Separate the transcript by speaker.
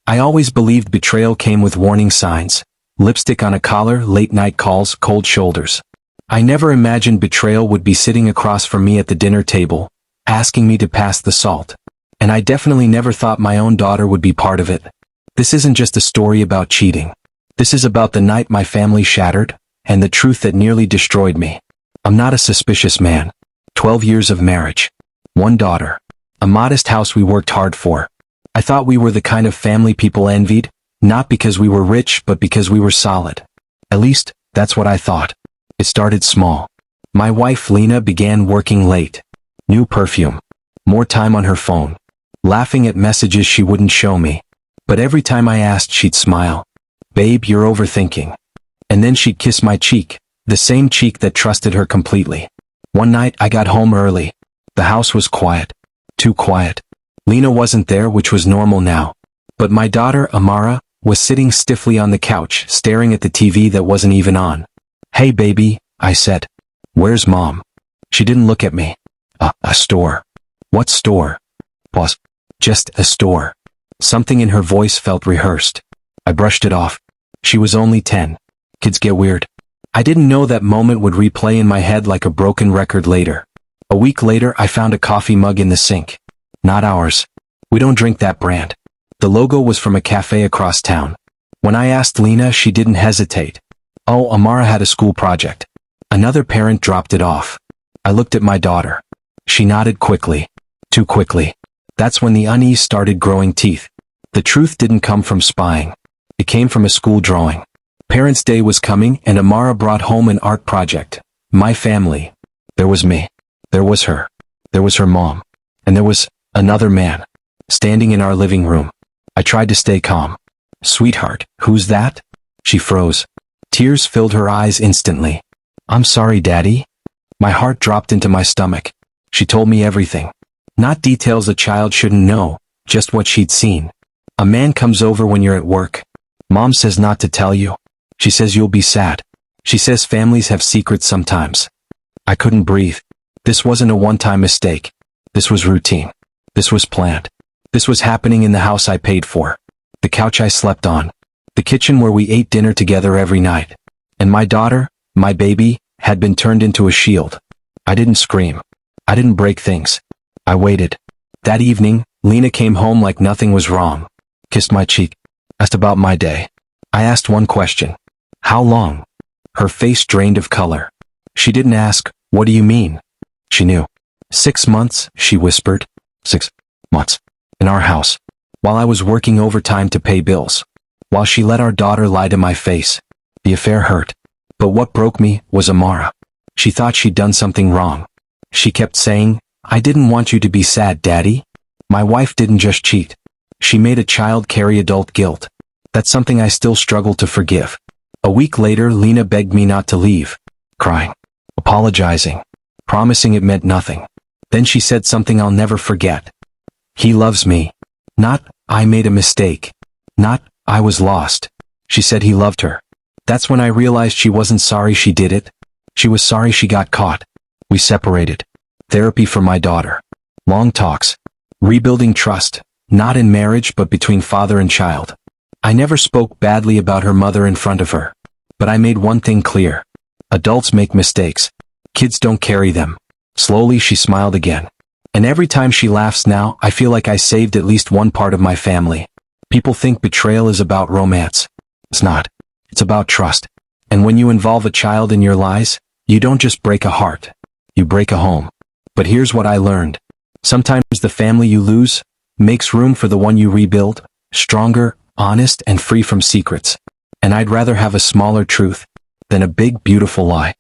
Speaker 1: I always believed betrayal came with warning signs: lipstick on a collar, late-night calls, cold shoulders. I never imagined betrayal would be sitting across from me at the dinner table, asking me to pass the salt. And I definitely never thought my own daughter would be part of it. This isn't just a story about cheating. This is about the night my family shattered, and the truth that nearly destroyed me. I'm not a suspicious man. 12 years of marriage. One daughter. A modest house we worked hard for. I thought we were the kind of family people envied, not because we were rich but because we were solid. At least, that's what I thought. It started small. My wife Lena began working late. New perfume. More time on her phone. Laughing at messages she wouldn't show me. But every time I asked, she'd smile. "Babe, you're overthinking." And then she'd kiss my cheek, the same cheek that trusted her completely. One night I got home early. The house was quiet. Too quiet. Lena wasn't there, which was normal now. But my daughter, Amara, was sitting stiffly on the couch, staring at the TV that wasn't even on. "Hey baby," I said. "Where's mom?" She didn't look at me. A store." "What store?" "Pause. Just a store." Something in her voice felt rehearsed. I brushed it off. She was only 10. Kids get weird. I didn't know that moment would replay in my head like a broken record later. A week later I found a coffee mug in the sink. Not ours. We don't drink that brand. The logo was from a cafe across town. When I asked Lena, she didn't hesitate. "Oh, Amara had a school project." Another parent dropped it off. I looked at my daughter. She nodded quickly. Too quickly. That's when the unease started growing teeth. The truth didn't come from spying. It came from a school drawing. Parents' Day was coming and Amara brought home an art project. My family. There was me. There was her. There was her mom. And there was another man. Standing in our living room. I tried to stay calm. "Sweetheart, who's that?" She froze. Tears filled her eyes instantly. "I'm sorry, Daddy." My heart dropped into my stomach. She told me everything. Not details a child shouldn't know, just what she'd seen. "A man comes over when you're at work. Mom says not to tell you. She says you'll be sad. She says families have secrets sometimes." I couldn't breathe. This wasn't a one-time mistake. This was routine. This was planned. This was happening in the house I paid for. The couch I slept on. The kitchen where we ate dinner together every night. And my daughter, my baby, had been turned into a shield. I didn't scream. I didn't break things. I waited. That evening, Lena came home like nothing was wrong. Kissed my cheek. Asked about my day. I asked one question. "How long?" Her face drained of color. She didn't ask, "What do you mean?" She knew. 6 months, she whispered. 6 months. In our house. While I was working overtime to pay bills. While she let our daughter lie to my face. The affair hurt. But what broke me was Amara. She thought she'd done something wrong. She kept saying, "I didn't want you to be sad, Daddy." My wife didn't just cheat. She made a child carry adult guilt. That's something I still struggle to forgive. A week later, Lena begged me not to leave. Crying. Apologizing. Promising it meant nothing. Then she said something I'll never forget. "He loves me." Not, "I made a mistake." Not, "I was lost." She said he loved her. That's when I realized she wasn't sorry she did it. She was sorry she got caught. We separated. Therapy for my daughter. Long talks. Rebuilding trust, not in marriage but between father and child. I never spoke badly about her mother in front of her. But I made one thing clear. Adults make mistakes. Kids don't carry them. Slowly she smiled again. And every time she laughs now, I feel like I saved at least one part of my family. People think betrayal is about romance. It's not. It's about trust. And when you involve a child in your lies, you don't just break a heart. You break a home. But here's what I learned. Sometimes the family you lose makes room for the one you rebuild, stronger, honest, and free from secrets. And I'd rather have a smaller truth than a big, beautiful lie.